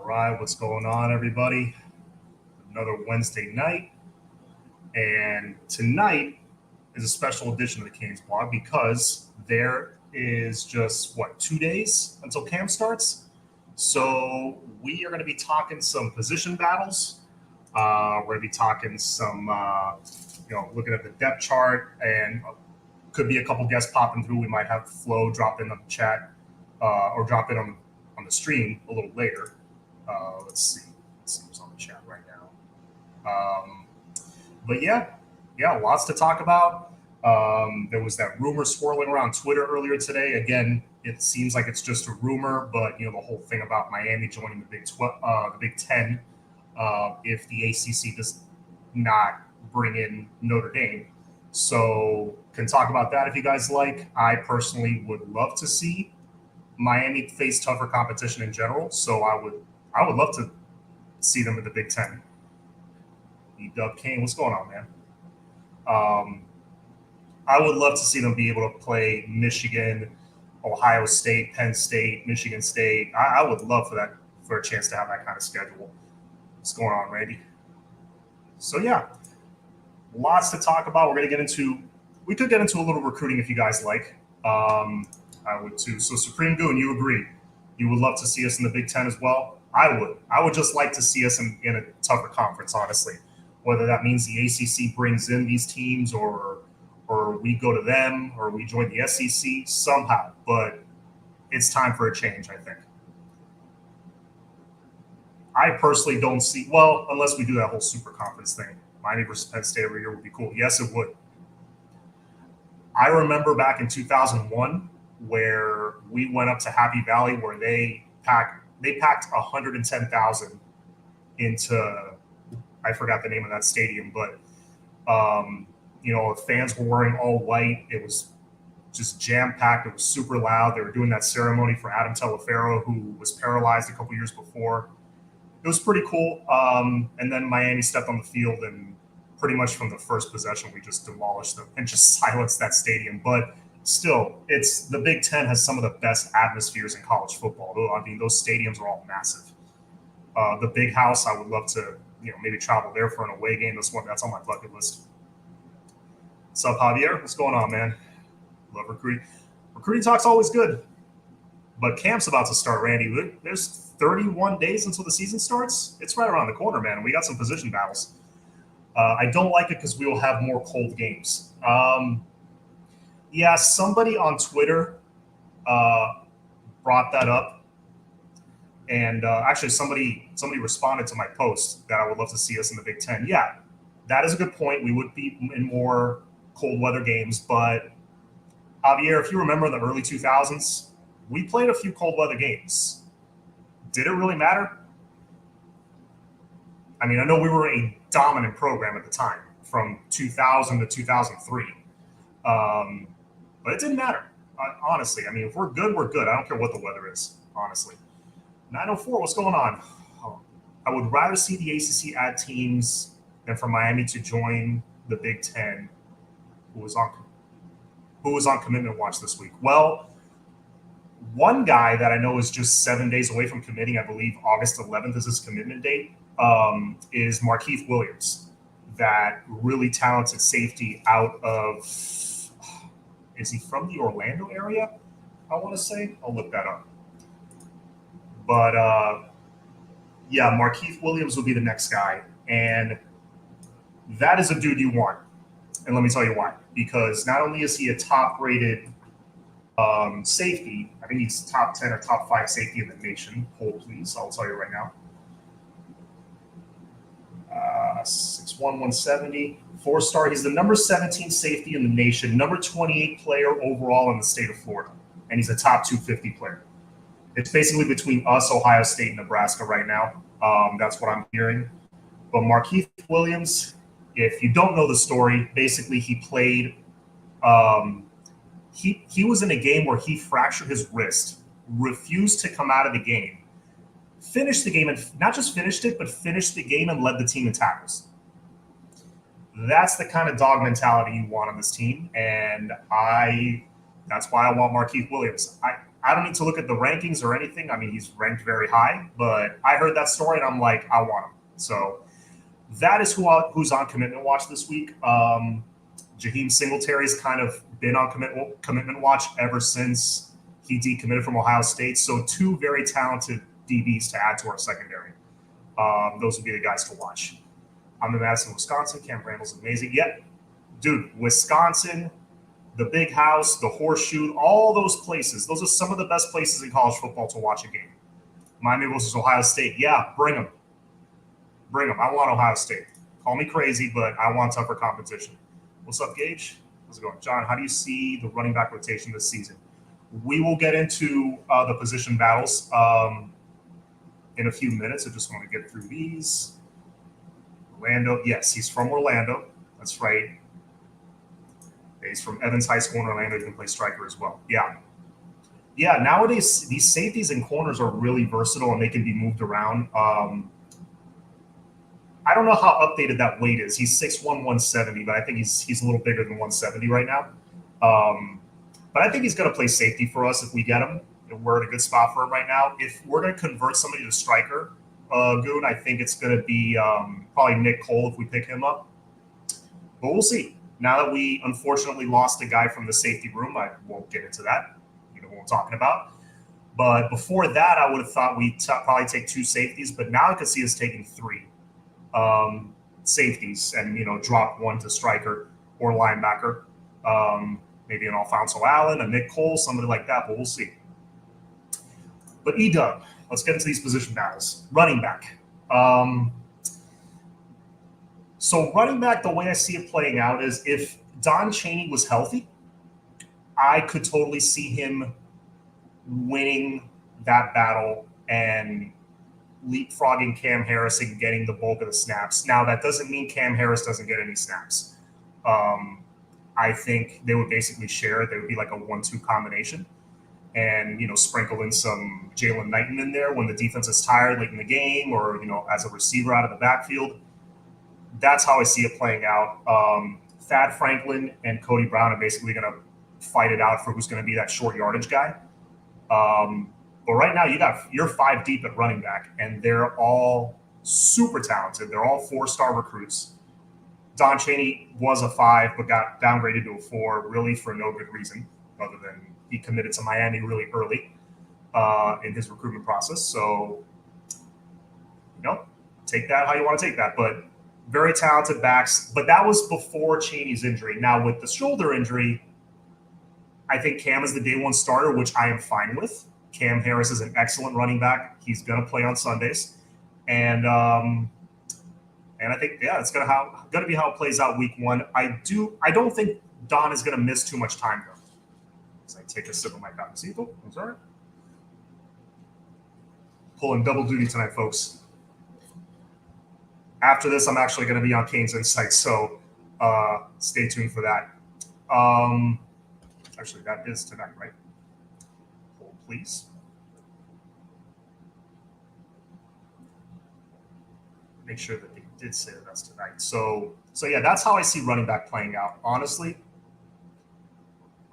right, what's going on, everybody? Another Wednesday night, and tonight is a special edition of the Canes blog because there is just 2 days until camp starts. So we are going to be talking some position battles. We're going to be talking some, looking at the depth chart, and could be a couple guests popping through. We might have Flo drop in on the chat or drop in on the stream a little later. Let's see who's on the chat right now. But yeah, lots to talk about. There was that rumor swirling around Twitter earlier today. Again, it seems like it's just a rumor, but the whole thing about Miami joining the Big Ten if the ACC does not bring in Notre Dame. So can talk about that if you guys like. I personally would love to see Miami face tougher competition in general. So I would love to see them in the Big Ten. E-Dub Kane, what's going on, man? I would love to see them be able to play Michigan, Ohio State, Penn State, Michigan State. I would love for a chance to have that kind of schedule. What's going on, Randy? So yeah, lots to talk about. We could get into a little recruiting if you guys like. I would too. So Supreme Goon, you agree? You would love to see us in the Big Ten as well? I would. I would just like to see us in a tougher conference, honestly. Whether that means the ACC brings in these teams or we go to them or we join the SEC somehow. But it's time for a change, I think. I personally don't see, unless we do that whole super conference thing. Miami versus Penn State every year would be cool. Yes, it would. I remember back in 2001 where we went up to Happy Valley where they packed 110,000 into, I forgot the name of that stadium, but the fans were wearing all white. It was just jam-packed. It was super loud. They were doing that ceremony for Adam Telefero, who was paralyzed a couple years before. It was pretty cool. And then Miami stepped on the field, and pretty much from the first possession, we just demolished them and just silenced that stadium. But still, the Big Ten has some of the best atmospheres in college football. I mean, those stadiums are all massive. The Big House, I would love to, maybe travel there for an away game. That's on my bucket list. What's up, Javier? What's going on, man? Love recruiting. Recruiting talk's always good. But camp's about to start, Randy. There's 31 days until the season starts. It's right around the corner, man. We got some position battles. I don't like it because we will have more cold games. Somebody on Twitter brought that up. And actually, somebody responded to my post that I would love to see us in the Big Ten. Yeah, that is a good point. We would be in more cold weather games. But, Javier, if you remember in the early 2000s, we played a few cold weather games. Did it really matter? I mean, I know we were a dominant program at the time, from 2000 to 2003. But it didn't matter, honestly. I mean, if we're good, we're good. I don't care what the weather is, honestly. 904, what's going on? I would rather see the ACC add teams than for Miami to join the Big Ten, who was on commitment watch this week. Well, one guy that I know is just 7 days away from committing, I believe August 11th is his commitment date, is Markeith Williams, that really talented safety out of, is he from the Orlando area? I want to say. I'll look that up. But, Markeith Williams will be the next guy. And that is a dude you want. And let me tell you why. Because not only is he a top-rated safety, I think he's top 10 or top 5 safety in the nation. Hold, please. I'll tell you right now. 6'1", 170, 4-star. He's the number 17 safety in the nation, number 28 player overall in the state of Florida. And he's a top 250 player. It's basically between us, Ohio State, and Nebraska right now. That's what I'm hearing. But Markeith Williams, if you don't know the story, basically he played he was in a game where he fractured his wrist, refused to come out of the game, finished the game, and not just finished it, but finished the game and led the team in tackles. That's the kind of dog mentality you want on this team, and that's why I want Markeith Williams. I don't need to look at the rankings or anything. I mean, he's ranked very high, but I heard that story and I'm like, I want him. So that is who's on commitment watch this week. Jaheim Singletary's kind of been on commitment watch ever since he decommitted from Ohio State. So two very talented DBs to add to our secondary. Those would be the guys to watch. I'm in Madison, Wisconsin. Cam Randall's amazing. Yep, dude, Wisconsin, the Big House, the Horseshoe, all those places. Those are some of the best places in college football to watch a game. Miami versus Ohio State. Yeah, bring them. Bring them. I want Ohio State. Call me crazy, but I want tougher competition. What's up, Gage? How's it going? John, how do you see the running back rotation this season? We will get into the position battles in a few minutes. I just want to get through these. Orlando. Yes, he's from Orlando. That's right. He's from Evans High School in Orlando. He can play striker as well. Yeah. Yeah, nowadays, these safeties and corners are really versatile and they can be moved around. I don't know how updated that weight is. He's 6'1", 170, but I think he's a little bigger than 170 right now. But I think he's going to play safety for us if we get him. We're in a good spot for him right now. If we're going to convert somebody to striker, Goon, I think it's going to be probably Nick Cole if we pick him up. But we'll see. Now that we unfortunately lost a guy from the safety room, I won't get into that. You know what I'm talking about. But before that, I would have thought we'd probably take two safeties. But now I could see us taking three safeties and, drop one to striker or linebacker. Maybe an Alfonso Allen, a Nick Cole, somebody like that. But we'll see. But E-Dub, let's get into these position battles. Running back. So running back, the way I see it playing out is if Don Chaney was healthy, I could totally see him winning that battle and leapfrogging Cam Harris and getting the bulk of the snaps. Now, that doesn't mean Cam Harris doesn't get any snaps. I think they would basically share. They would be like a 1-2 combination and, sprinkle in some Jalen Knighton in there when the defense is tired late in the game or, as a receiver out of the backfield. That's how I see it playing out. Thad Franklin and Cody Brown are basically going to fight it out for who's going to be that short yardage guy. But right now you're 5 deep at running back, and they're all super talented. They're all 4-star recruits. Don Chaney was a 5, but got downgraded to a 4, really for no good reason, other than he committed to Miami really early in his recruitment process. So, take that how you want to take that. But very talented backs. But that was before Chaney's injury. Now, with the shoulder injury, I think Cam is the day one starter, which I am fine with. Cam Harris is an excellent running back. He's going to play on Sundays. And I think, it's going to be how it plays out week 1. I don't think Don is going to miss too much time, though. As I take a sip of my cafecito. I'm sorry. Pulling double duty tonight, folks. After this, I'm actually going to be on Canes Insights, so stay tuned for that. Actually, that is tonight, right? Hold, please. Make sure that they did say that that's tonight. So yeah, that's how I see running back playing out. Honestly,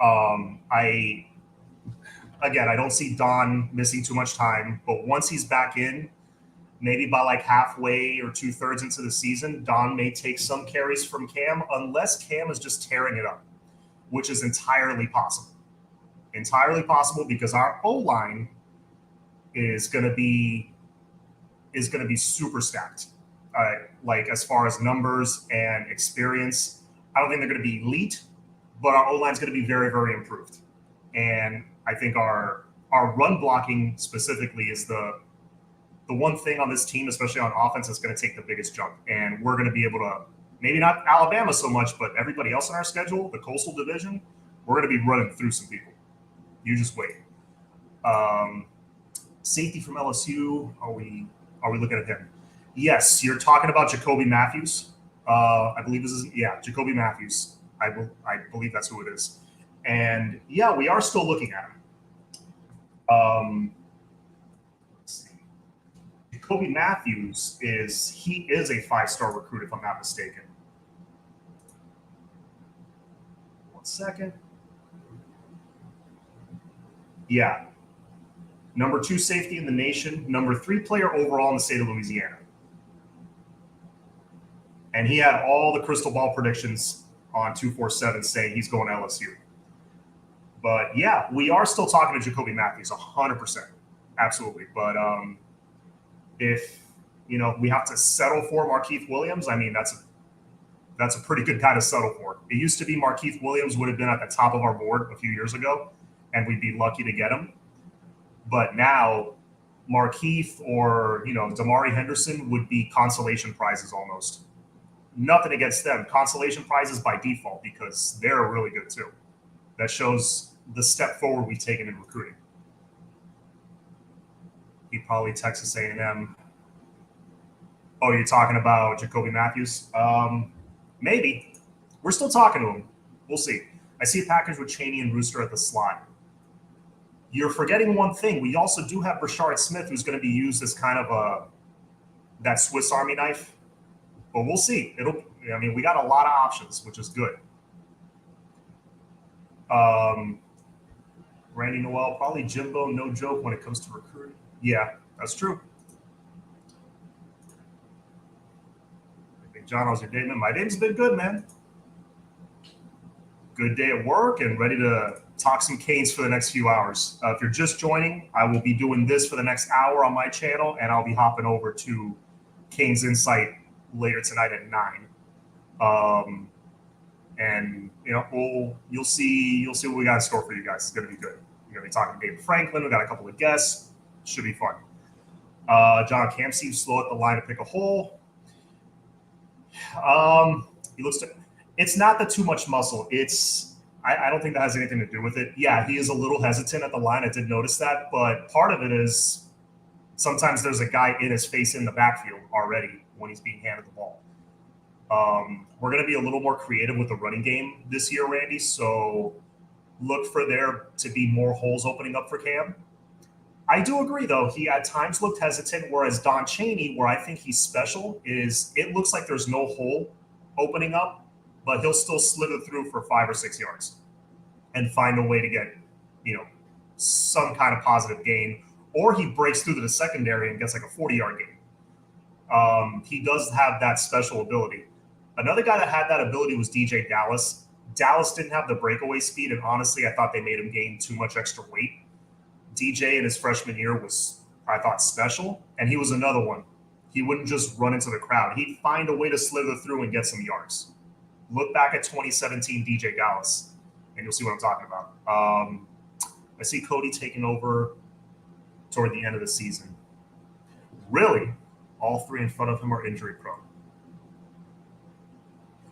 I don't see Don missing too much time, but once he's back in, maybe by like halfway or 2/3 into the season, Don may take some carries from Cam, unless Cam is just tearing it up, which is entirely possible. Entirely possible because our O-line is going to be super stacked. Like as far as numbers and experience, I don't think they're going to be elite, but our O-line is going to be very, very improved. And I think our run blocking specifically is the one thing on this team, especially on offense, that's going to take the biggest jump. And we're going to be able to, maybe not Alabama so much, but everybody else in our schedule, the Coastal Division, we're going to be running through some people. You just wait. Safety from LSU, are we looking at him? Yes, you're talking about Jacoby Matthews. I believe Jacoby Matthews. I believe that's who it is. And yeah, we are still looking at him. Let's see. Jacoby Matthews is a 5-star recruit, if I'm not mistaken. 1 second. Yeah, number 2 safety in the nation, number 3 player overall in the state of Louisiana. And he had all the crystal ball predictions on 247 saying he's going to LSU. But yeah, we are still talking to Jacoby Matthews, 100%. Absolutely. But if, we have to settle for Markeith Williams, I mean, that's a pretty good guy to settle for. It used to be Markeith Williams would have been at the top of our board a few years ago, and we'd be lucky to get him. But now Markeith or, Damari Henderson would be consolation prizes almost. Nothing against them. Consolation prizes by default because they're really good too. That shows the step forward we've taken in recruiting. He probably Texas A&M. Oh, you're talking about Jacoby Matthews? Maybe. We're still talking to him. We'll see. I see a package with Chaney and Rooster at the slot. You're forgetting one thing. We also do have Brashard Smith, who's going to be used as kind of that Swiss Army knife. But we'll see. We got a lot of options, which is good. Randy Noel, probably Jimbo, no joke when it comes to recruiting. Yeah, that's true. I think John, how's your day, man? My day's been good, man. Good day at work and ready to talk some Canes for the next few hours. If you're just joining, I will be doing this for the next hour on my channel, and I'll be hopping over to Canes Insight later tonight at 9. And you'll see what we got in store for you guys. It's gonna be good. We're gonna be talking to David Franklin. We got a couple of guests. Should be fun. John Camp seems slow at the line to pick a hole. He looks to. It's not the too much muscle. I don't think that has anything to do with it. Yeah, he is a little hesitant at the line. I did notice that, but part of it is sometimes there's a guy in his face in the backfield already when he's being handed the ball. We're going to be a little more creative with the running game this year, Randy. So look for there to be more holes opening up for Cam. I do agree, though. He at times looked hesitant, whereas Don Chaney, where I think he's special, is it looks like there's no hole opening up, but he'll still slither through for 5 or 6 yards and find a way to get, some kind of positive gain. Or he breaks through to the secondary and gets like a 40-yard gain. He does have that special ability. Another guy that had that ability was DJ Dallas. Dallas didn't have the breakaway speed, and honestly, I thought they made him gain too much extra weight. DJ in his freshman year was, I thought, special, and he was another one. He wouldn't just run into the crowd. He'd find a way to slither through and get some yards. Look back at 2017 DJ Dallas, and you'll see what I'm talking about. I see Cody taking over toward the end of the season. Really? All 3 in front of him are injury prone.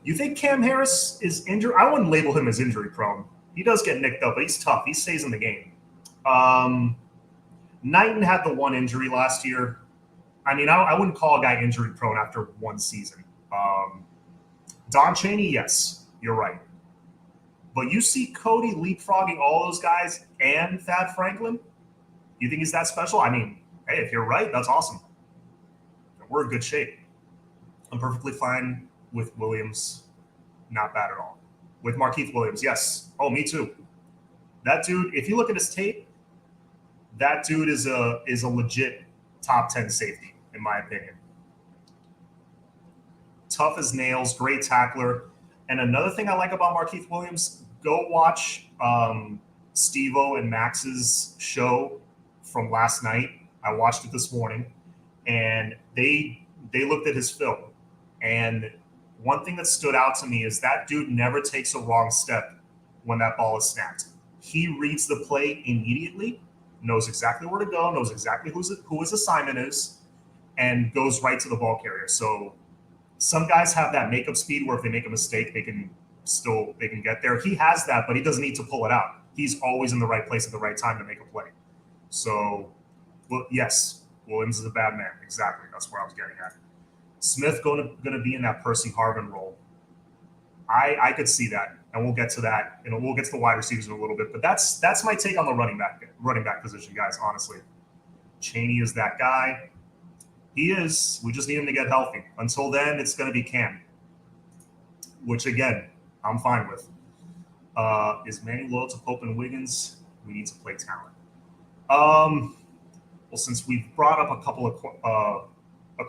You think Cam Harris is injured? I wouldn't label him as injury prone. He does get nicked up, but he's tough. He stays in the game. Knighton had the one injury last year. I wouldn't call a guy injury prone after one season. Don Chaney, yes, you're right. But you see Cody leapfrogging all those guys and Thad Franklin? You think he's that special? Hey, if you're right, that's awesome. We're in good shape. I'm perfectly fine with Williams. Not bad at all. With Markeith Williams, yes. Oh, me too. That dude, if you look at his tape, that dude is a legit top 10 safety, in my opinion. Tough as nails, great tackler. And another thing I like about Markeith Williams, go watch Steve-O and Max's show from last night. I watched it this morning, and they looked at his film. And one thing that stood out to me is that dude never takes a wrong step when that ball is snapped. He reads the play immediately, knows exactly where to go, knows exactly who his assignment is, and goes right to the ball carrier. So some guys have that makeup speed where if they make a mistake, they can get there. He has that, but he doesn't need to pull it out. He's always in the right place at the right time to make a play. So, well, yes, Williams is a bad man. Exactly. That's where I was getting at. Smith going to be in that Percy Harvin role. I could see that, and we'll get to that. We'll get to the wide receivers in a little bit. But that's my take on the running back position, guys. Honestly, Chaney is that guy. He is. We just need him to get healthy. Until then, it's going to be Cam, which again, I'm fine with. Is Manny loyal to Pope and Wiggins? We need to play talent. well, since we've brought up a couple of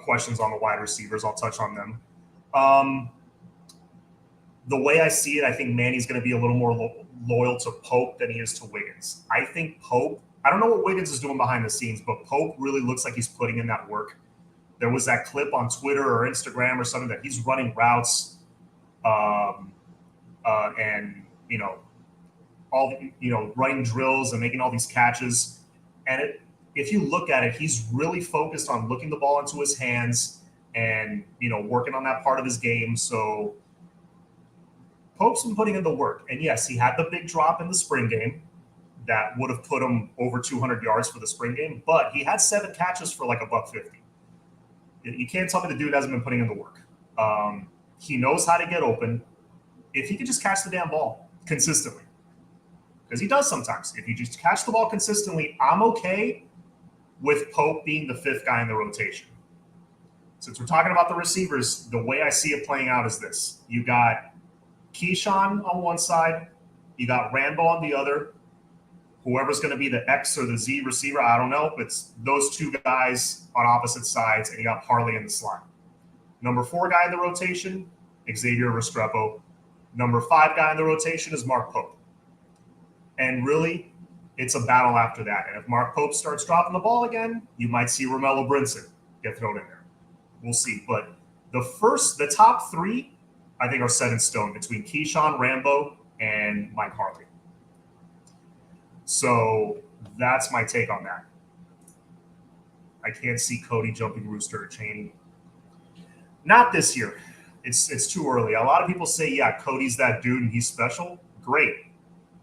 questions on the wide receivers, I'll touch on them. The way I see it, I think Manny's going to be a little more loyal to Pope than he is to Wiggins. I think Pope, I don't know what Wiggins is doing behind the scenes, but Pope really looks like he's putting in that work. There was that clip on Twitter or Instagram or something that he's running routes and, running drills and making all these catches. And if you look at it, he's really focused on looking the ball into his hands and, working on that part of his game. So Pope's been putting in the work. And yes, he had the big drop in the spring game that would have put him over 200 yards for the spring game, but he had 7 catches for like $150. You can't tell me the dude hasn't been putting in the work. He knows how to get open. If he could just catch the damn ball consistently, because he does sometimes. If you just catch the ball consistently, I'm okay with Pope being the 5th guy in the rotation. Since we're talking about the receivers, the way I see it playing out is this. You got Keyshawn on one side. You got Rambo on the other. Whoever's going to be the X or the Z receiver, I don't know. It's those 2 guys on opposite sides, and you got Harley in the slot. Number 4 guy in the rotation, Xavier Restrepo. Number 5 guy in the rotation is Mark Pope. And really, it's a battle after that. And if Mark Pope starts dropping the ball again, you might see Romello Brinson get thrown in there. We'll see. But the top 3, I think, are set in stone between Keyshawn, Rambo, and Mike Harley. So that's my take on that. I can't see Cody jumping Rooster or Chaney. Not this year. It's too early. A lot of people say, yeah, Cody's that dude and he's special. Great.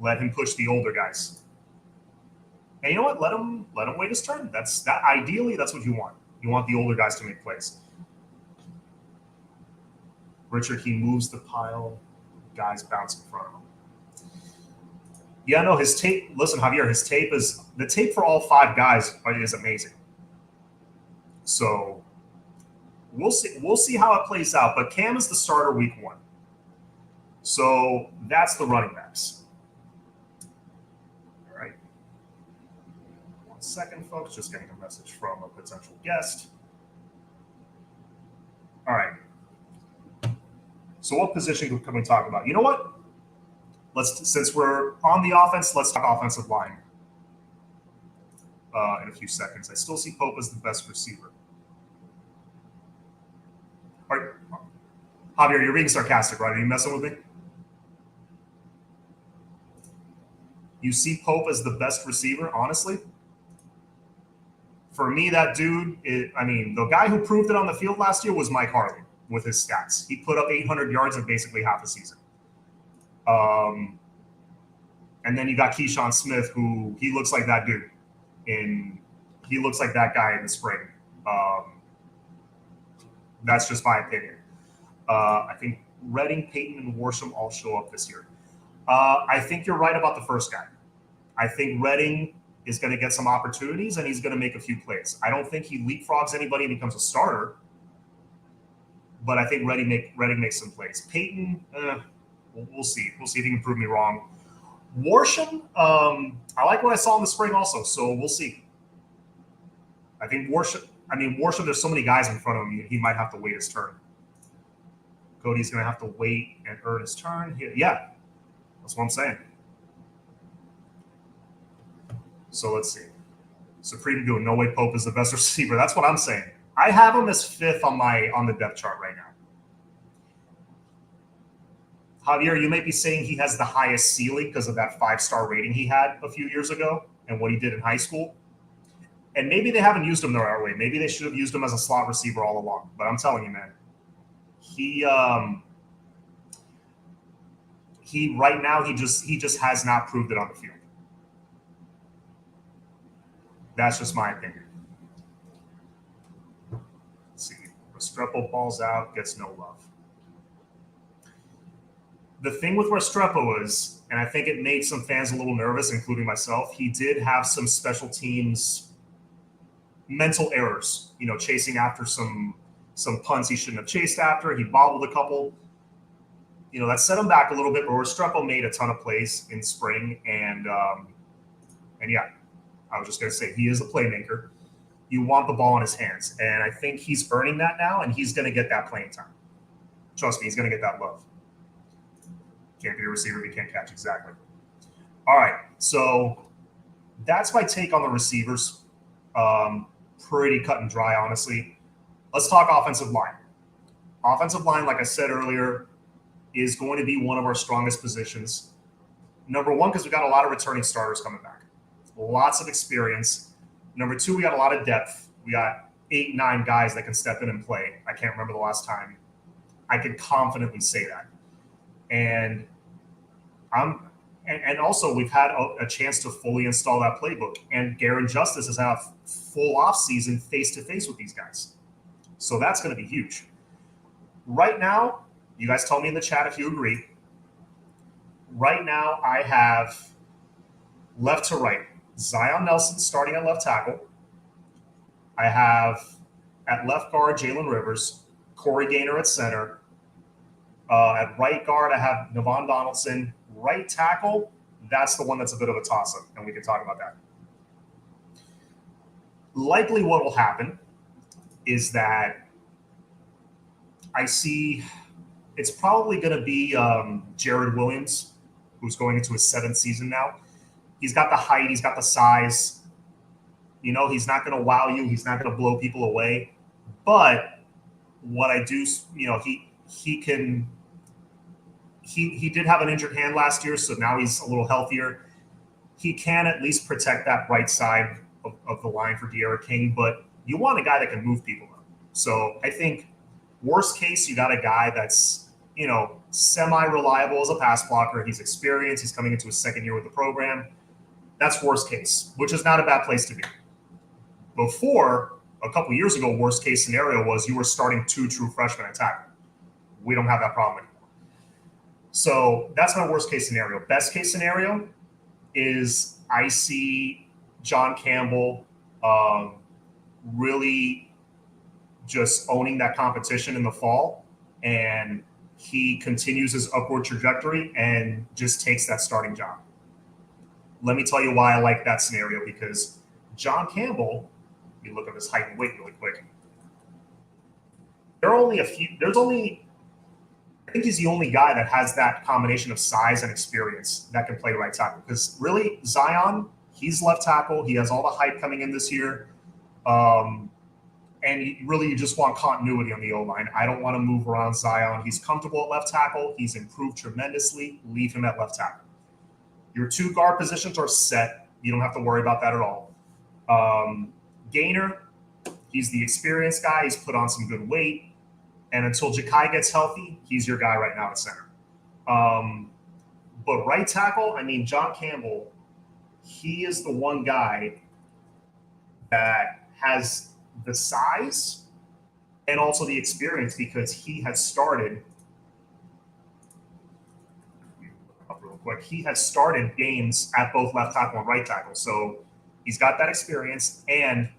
Let him push the older guys. And you know what? Let him wait his turn. Ideally, that's what you want. You want the older guys to make plays. Richard, he moves the pile. Guys bounce in front of him. Yeah, no, his tape. Listen, Javier, the tape for all 5 guys is amazing. So we'll see how it plays out. But Cam is the starter week 1. So that's the running backs. All right. 1 second, folks. Just getting a message from a potential guest. All right. So what position can we talk about? You know what? Since we're on the offense, let's talk offensive line in a few seconds. I still see Pope as the best receiver. All right. Javier, you're being sarcastic, right? Are you messing with me? You see Pope as the best receiver, honestly? For me, that dude, the guy who proved it on the field last year was Mike Harley with his stats. He put up 800 yards in basically half a season. And then you got Keyshawn Smith, who he looks like that dude. He looks like that guy in the spring. That's just my opinion. I think Redding, Peyton, and Worsham all show up this year. I think you're right about the first guy. I think Redding is going to get some opportunities, and he's going to make a few plays. I don't think he leapfrogs anybody and becomes a starter, but I think Redding makes some plays. Peyton, we'll see. We'll see if he can prove me wrong. Worsham, I like what I saw in the spring also, so we'll see. I think Worsham, there's so many guys in front of him, he might have to wait his turn. Cody's going to have to wait and earn his turn. Yeah, that's what I'm saying. So let's see. Supreme doing no way Pope is the best receiver. That's what I'm saying. I have him as 5th on the depth chart right now. Javier, you may be saying he has the highest ceiling because of that 5-star rating he had a few years ago and what he did in high school. And maybe they haven't used him the right way. Maybe they should have used him as a slot receiver all along. But I'm telling you, man, he right now he just has not proved it on the field. That's just my opinion. Let's see. Restrepo balls out, gets no love. The thing with Restrepo is, and I think it made some fans a little nervous, including myself, he did have some special teams mental errors, chasing after some punts he shouldn't have chased after. He bobbled a couple. That set him back a little bit, but Restrepo made a ton of plays in spring. And yeah, I was just going to say he is a playmaker. You want the ball in his hands. And I think he's earning that now, and he's going to get that playing time. Trust me, he's going to get that love. Can't be a receiver if he can't catch. Exactly. All right. So that's my take on the receivers. Pretty cut and dry, honestly. Let's talk offensive line. Offensive line, like I said earlier, is going to be one of our strongest positions. Number one, because we got a lot of returning starters coming back. Lots of experience. Number two, we got a lot of depth. We got 8, 9 guys that can step in and play. I can't remember the last time I could confidently say that. And also we've had a chance to fully install that playbook. And Garen Justice has had a full offseason face-to-face with these guys. So that's going to be huge. Right now, you guys tell me in the chat if you agree. Right now, I have left to right. Zion Nelson starting at left tackle. I have at left guard Jalen Rivers, Corey Gaynor at center. At right guard, I have Navon Donaldson. Right tackle, that's the one that's a bit of a toss-up, and we can talk about that. Likely what will happen is that I see it's probably going to be Jared Williams, who's going into his 7th season now. He's got the height. He's got the size. You know, he's not going to wow you. He's not going to blow people away. But what I do, you know, he can – he did have an injured hand last year, so now he's a little healthier. He can at least protect that right side of the line for De'Ara King, but you want a guy that can move people up. So I think worst case, you got a guy that's, you know, semi-reliable as a pass blocker. He's experienced. He's coming into his 2nd year with the program. That's worst case, which is not a bad place to be. Before, a couple years ago, worst case scenario was you were starting 2 true freshmen at tackle. We don't have that problem anymore. So that's my worst case scenario. Best case scenario is I see John Campbell really just owning that competition in the fall, and he continues his upward trajectory and just takes that starting job. Let me tell you why I like that scenario, because John Campbell, let me look at his height and weight really quick. I think he's the only guy that has that combination of size and experience that can play right tackle. Because really, Zion, he's left tackle. He has all the hype coming in this year. And you just want continuity on the O-line. I don't want to move around Zion. He's comfortable at left tackle. He's improved tremendously. Leave him at left tackle. Your 2 guard positions are set. You don't have to worry about that at all. Gaynor, he's the experienced guy. He's put on some good weight. And until Ja'Kai gets healthy, he's your guy right now at center. But right tackle, I mean, John Campbell, he is the one guy that has the size and also the experience, because he has started games at both left tackle and right tackle. So he's got that experience. And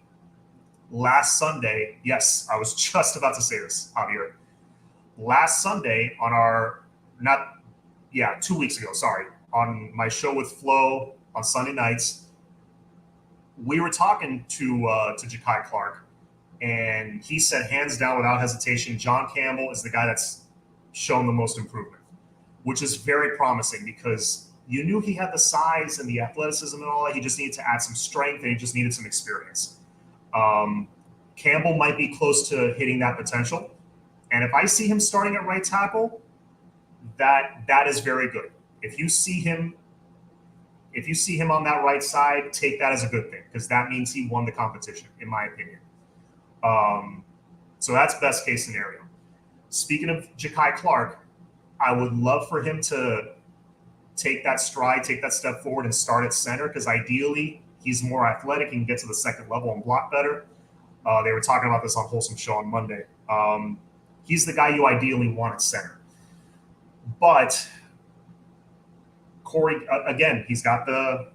last Sunday, yes, I was just about to say this, Javier. Last Sunday on 2 weeks ago, on my show with Flo on Sunday nights, we were talking to Ja'Kai Clark, and he said, hands down, without hesitation, John Campbell is the guy that's shown the most improvement, which is very promising, because you knew he had the size and the athleticism and all that. He just needed to add some strength, and he just needed some experience. Campbell might be close to hitting that potential. And if I see him starting at right tackle, that is very good. If you see him on that right side, take that as a good thing, because that means he won the competition, in my opinion. So that's best case scenario. Speaking of Ja'Kai Clark, I would love for him to take that stride, take that step forward, and start at center, because ideally he's more athletic and can get to the second level and block better. They were talking about this on Wholesome Show on Monday. He's the guy you ideally want at center. But Corey, again, he's got the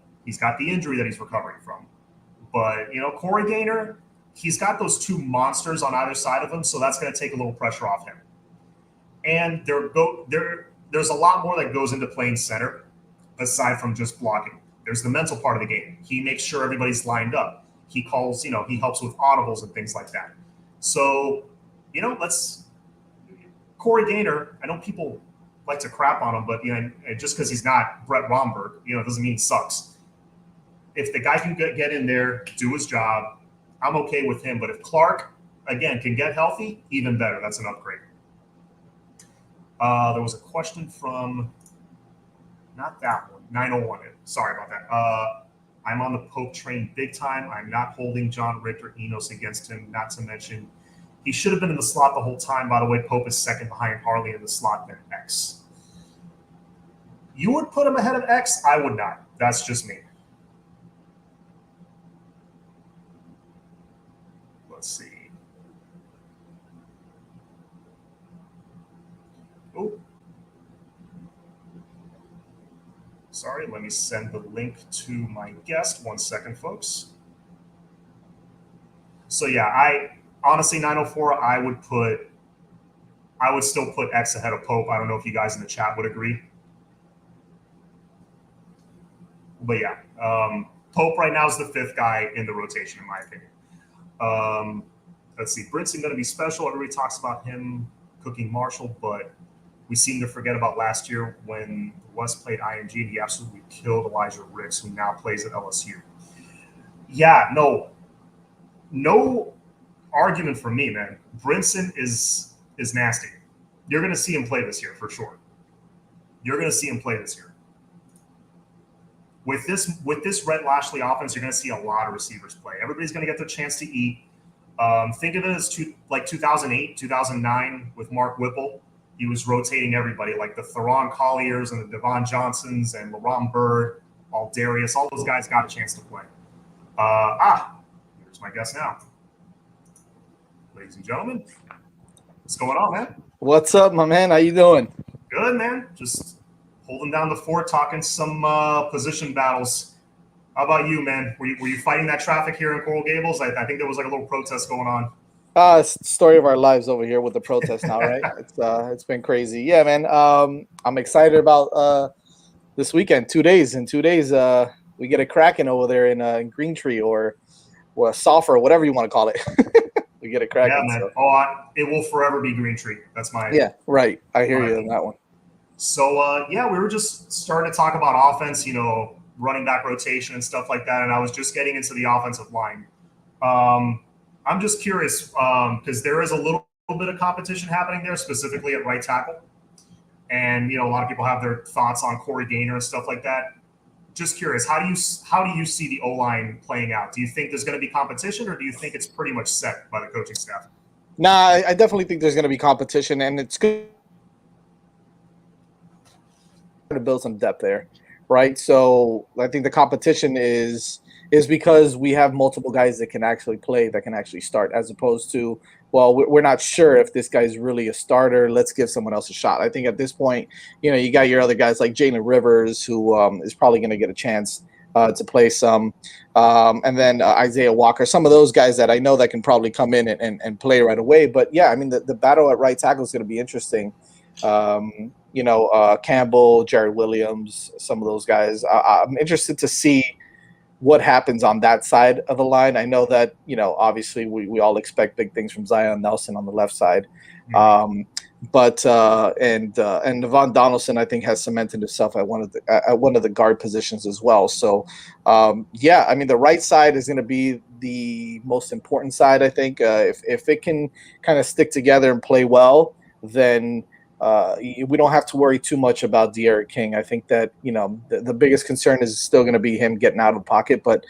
injury that he's recovering from. But, you know, Corey Gaynor, he's got those 2 monsters on either side of him, so that's going to take a little pressure off him. And there's a lot more that goes into playing center aside from just blocking. There's the mental part of the game. He makes sure everybody's lined up. He calls, he helps with audibles and things like that. So, Corey Gaynor, I know people like to crap on him, but just because he's not Brett Romberg, doesn't mean he sucks. If the guy can get in there, do his job, I'm okay with him. But if Clark, again, can get healthy, even better. That's an upgrade. There was a question from, not that one, 901. Sorry about that. I'm on the Pope train big time. I'm not holding John Richter Enos against him, not to mention he should have been in the slot the whole time. By the way, Pope is second behind Harley in the slot, then X. You would put him ahead of X? I would not. That's just me. Let's see. Oh. Sorry, let me send the link to my guest. 1 second, folks. So yeah, honestly, 904, I would still put X ahead of Pope. I don't know if you guys in the chat would agree. But yeah, Pope right now is the 5th guy in the rotation, in my opinion. Let's see, Brinson going to be special. Everybody talks about him cooking Marshall, but we seem to forget about last year when West played IMG and he absolutely killed Elijah Ricks, who now plays at LSU. Yeah, no argument from me, man. Brinson is nasty. You're going to see him play this year for sure. You're going to see him play this year. With this Rhett Lashley offense, you're going to see a lot of receivers play. Everybody's going to get their chance to eat. Think of it as 2008, 2009 with Mark Whipple. He was rotating everybody, like the Theron Colliers and the Devon Johnsons and LaRon Bird, Darius. All those guys got a chance to play. Here's my guest now. Ladies and gentlemen, what's going on, man? What's up, my man? How you doing? Good, man. Just holding down the fort, talking some position battles. How about you, man? Were you fighting that traffic here in Coral Gables? I think there was like a little protest going on. It's the story of our lives over here with the protest now, right? It's been crazy. Yeah, man. I'm excited about this weekend. 2 days. In 2 days, we get a cracking over there in Green Tree or Sulphur, whatever you want to call it. We get a cracking. Yeah, man. So. It will forever be Green Tree. That's my. Yeah, right. I hear you on that one. So we were just starting to talk about offense, running back rotation and stuff like that, and I was just getting into the offensive line. I'm just curious because there is a little bit of competition happening there, specifically at right tackle. And, a lot of people have their thoughts on Corey Gaynor and stuff like that. Just curious, how do you see the O-line playing out? Do you think there's going to be competition, or do you think it's pretty much set by the coaching staff? Nah, I definitely think there's going to be competition, and it's good to build some depth there, right? So I think the competition is because we have multiple guys that can actually play, that can actually start, as opposed to, well, we're not sure if this guy's really a starter. Let's give someone else a shot. I think at this point, you got your other guys like Jalen Rivers, who is probably going to get a chance to play some. And then Isaiah Walker, some of those guys that I know that can probably come in and play right away. But, yeah, I mean, the battle at right tackle is going to be interesting. Campbell, Jared Williams, some of those guys. I'm interested to see what happens on that side of the line. I know that, obviously we all expect big things from Zion Nelson on the left side. Mm-hmm. And Devon Donaldson, I think, has cemented himself at one of the guard positions as well. So, I mean, the right side is going to be the most important side, I think. If it can kind of stick together and play well, then we don't have to worry too much about De'Aaron King. I think that, the biggest concern is still going to be him getting out of the pocket. But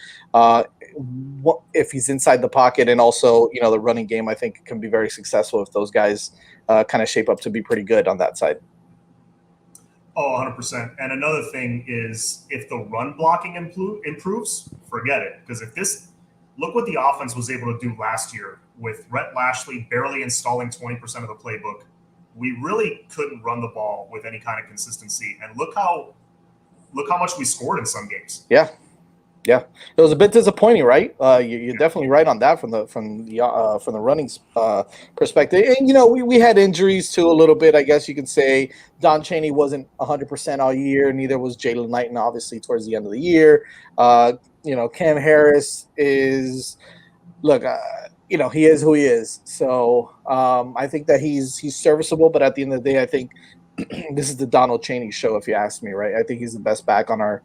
if he's inside the pocket and also, the running game, I think can be very successful if those guys kind of shape up to be pretty good on that side. Oh, 100%. And another thing is if the run blocking improves, forget it. Because look what the offense was able to do last year with Rhett Lashley barely installing 20% of the playbook. We really couldn't run the ball with any kind of consistency. And look how much we scored in some games. Yeah. Yeah, it was a bit disappointing, right? You're definitely right on that from the running perspective. And we had injuries too a little bit. I guess you could say Don Chaney wasn't 100% all year. Neither was Jalen Knighton, obviously towards the end of the year. Cam Harris is look. He is who he is. So I think that he's serviceable. But at the end of the day, I think this is the Donald Chaney show, if you ask me. Right? I think he's the best back on our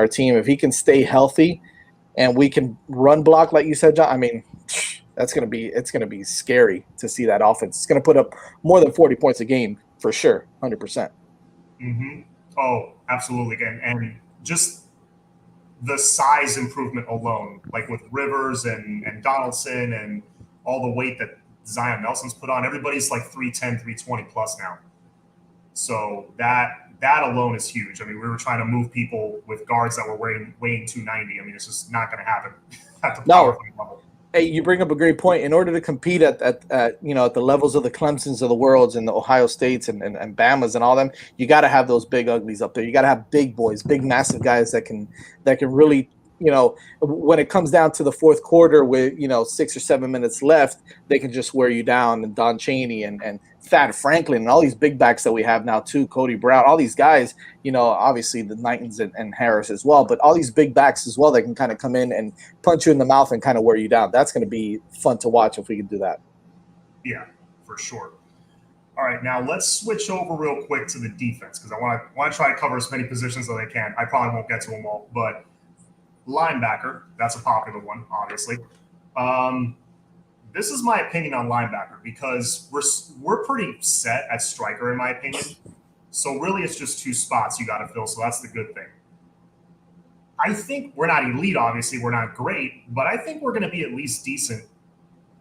team. If he can stay healthy and we can run block, like you said, John, I mean, it's gonna be scary to see that offense. It's gonna put up more than 40 points a game for sure, 100%. Mm-hmm. Oh, absolutely. And just the size improvement alone, like with Rivers and Donaldson and all the weight that Zion Nelson's put on, everybody's like 310, 320 plus now. So that alone is huge. I mean, we were trying to move people with guards that were weighing 290. I mean, it's just not going to happen at the power level. Hey, you bring up a great point. In order to compete at the levels of the Clemsons of the worlds and the Ohio States and Bamas and all them, you got to have those big uglies up there. You got to have big boys, big massive guys that can really, when it comes down to the fourth quarter with 6 or 7 minutes left, they can just wear you down. And Don Chaney and Thad Franklin and all these big backs that we have now too, Cody Brown, all these guys, obviously the Knightons and Harris as well, but all these big backs as well that can kind of come in and punch you in the mouth and kind of wear you down. That's going to be fun to watch if we can do that. Yeah, for sure. All right, now let's switch over real quick to the defense because I want to try to cover as many positions as I can. I probably won't get to them all, but linebacker, that's a popular one, obviously. This is my opinion on linebacker because we're pretty set at striker, in my opinion. So really, it's just 2 spots you got to fill. So that's the good thing. I think we're not elite, obviously. We're not great, but I think we're going to be at least decent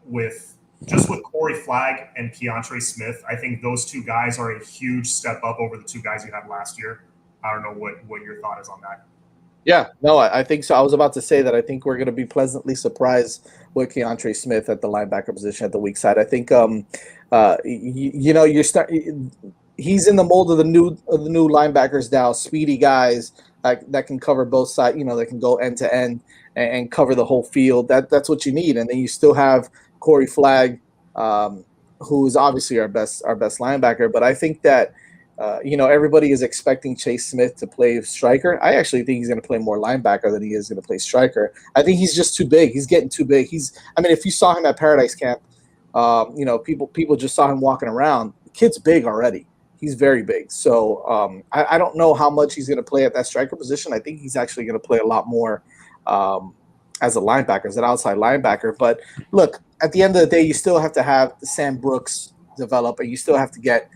with Corey Flagg and Keontre Smith. I think those 2 guys are a huge step up over the 2 guys you had last year. I don't know what your thought is on that. Yeah, no, I think so. I was about to say that I think we're going to be pleasantly surprised with Keontre Smith at the linebacker position at the weak side. I think, he's in the mold of the new linebackers now, speedy guys that can cover both sides. That can go end to end and cover the whole field. That's what you need. And then you still have Corey Flagg, who is obviously our best linebacker. But I think that. Everybody is expecting Chase Smith to play striker. I actually think he's going to play more linebacker than he is going to play striker. I think he's just too big. He's getting too big. If you saw him at Paradise Camp, people just saw him walking around. The kid's big already. He's very big. So I don't know how much he's going to play at that striker position. I think he's actually going to play a lot more as a linebacker, as an outside linebacker. But look, at the end of the day, you still have to have Sam Brooks develop, and you still have to get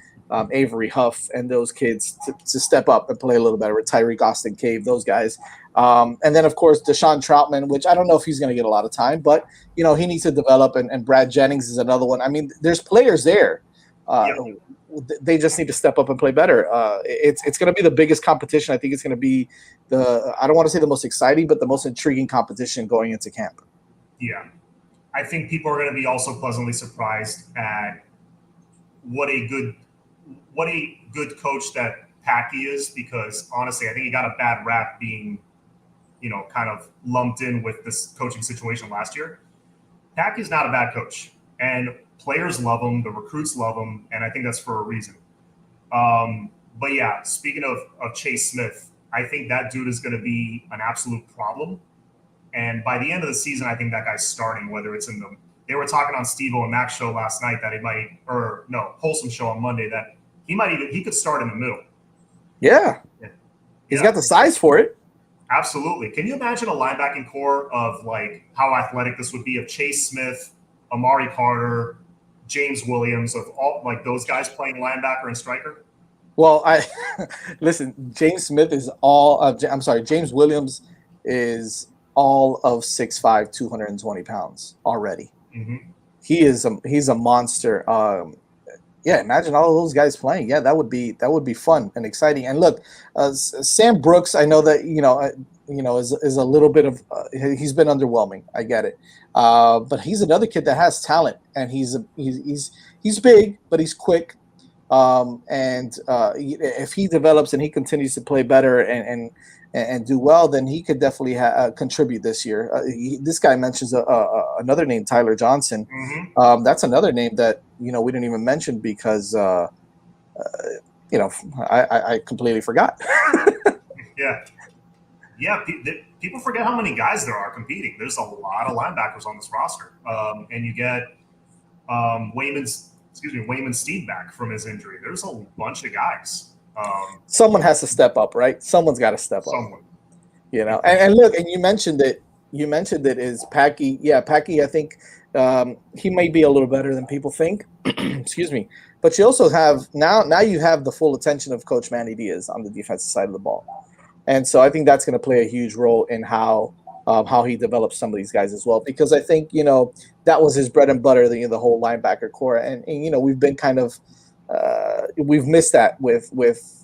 Avery Huff and those kids to step up and play a little better with Tyreek Austin Cave, those guys. And then, of course, Deshaun Troutman, which I don't know if he's going to get a lot of time, but, he needs to develop. And Brad Jennings is another one. I mean, there's players there. They just need to step up and play better. It's going to be the biggest competition. I think it's going to be I don't want to say the most exciting, but the most intriguing competition going into camp. Yeah. I think people are going to be also pleasantly surprised at what a good coach that Packy is, because honestly, I think he got a bad rap being, kind of lumped in with this coaching situation last year. Packy's not a bad coach, and players love him, the recruits love him, and I think that's for a reason. But yeah, speaking of Chase Smith, I think that dude is going to be an absolute problem. And by the end of the season, I think that guy's starting, whether it's in the – they were talking on Steve-O and Mac's show last night that he might – or no, Wholesome show on Monday that he could start in the middle. Yeah. He's got the size for it. Absolutely. Can you imagine a linebacking core of, like, how athletic this would be of Chase Smith, Amari Carter, James Williams, of all, like, those guys playing linebacker and striker? Well, listen, James Smith is all James Williams is all of 6'5", 220 pounds already. Mm-hmm. He's a monster. Imagine all of those guys playing. Yeah, that would be fun and exciting. And look, Sam Brooks, I know that is a little bit of he's been underwhelming. I get it, but he's another kid that has talent, and he's big, but he's quick. If he develops and he continues to play better and and do well, then he could definitely contribute this year. This guy mentions another name, Tyler Johnson. Mm-hmm. That's another name that we didn't even mention because I completely forgot. Yeah. Yeah, people forget how many guys there are competing. There's a lot of linebackers on this roster, and you get Wayman Steed back from his injury. There's a bunch of guys. Someone has to step up, right? Someone's got to step up. Someone, And look, and you mentioned it. You mentioned it is Packy. Yeah, Packy. I think he may be a little better than people think. Excuse me. But you also have now you have the full attention of Coach Manny Diaz on the defensive side of the ball. And so I think that's going to play a huge role in how he develops some of these guys as well. Because I think that was his bread and butter, the whole linebacker core, and we've been kind of we've missed that with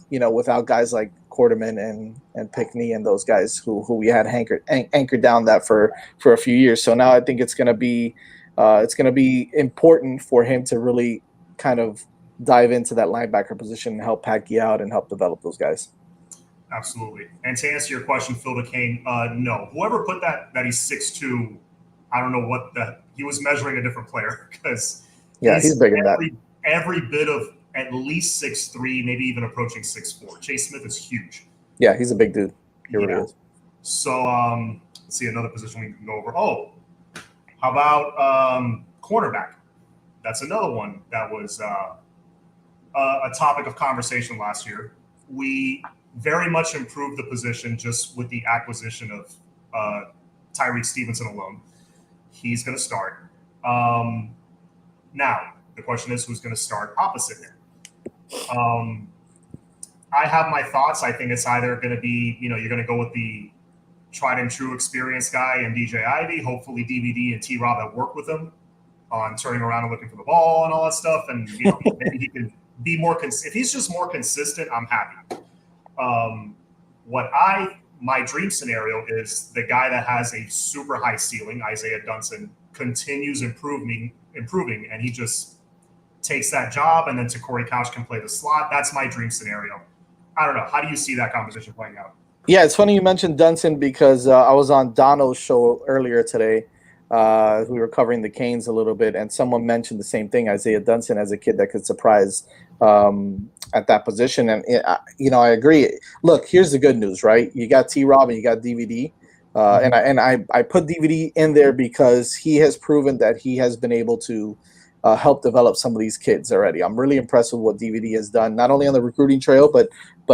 without guys like Quarterman and Pickney and those guys who we had anchored down that for a few years. So now I think it's going to be important for him to really kind of dive into that linebacker position and help Packy out and help develop those guys. Absolutely. And to answer your question, Phil DeCane, no. Whoever put that he's 6'2", I don't know what he was measuring a different player because he's big in that. Every bit of at least 6'3", maybe even approaching 6'4". Chase Smith is huge. Yeah, he's a big dude. He really is. So let's see another position we can go over. Oh, how about cornerback? That's another one that was a topic of conversation last year. We very much improved the position just with the acquisition of Tyreek Stevenson alone. He's going to start. Now, the question is who's going to start opposite him? I have my thoughts. I think it's either going to be, you're going to go with the tried and true experienced guy and DJ Ivy. Hopefully DVD and T-Rob have worked with him on turning around and looking for the ball and all that stuff. And maybe he can be more if he's just more consistent, I'm happy. My dream scenario is the guy that has a super high ceiling, Isaiah Dunson, continues improving, and he just takes that job, and then Corey Couch can play the slot. That's my dream scenario. I don't know. How do you see that composition playing out? Yeah, it's funny you mentioned Dunson because I was on Dono's show earlier today. We were covering the Canes a little bit, and someone mentioned the same thing, Isaiah Dunson, as a kid that could surprise at that position. And, I agree. Look, here's the good news, right? You got T-Rob and you got DVD. And I put DVD in there because he has proven that he has been able to help develop some of these kids already. I'm really impressed with what DVD has done, not only on the recruiting trail, but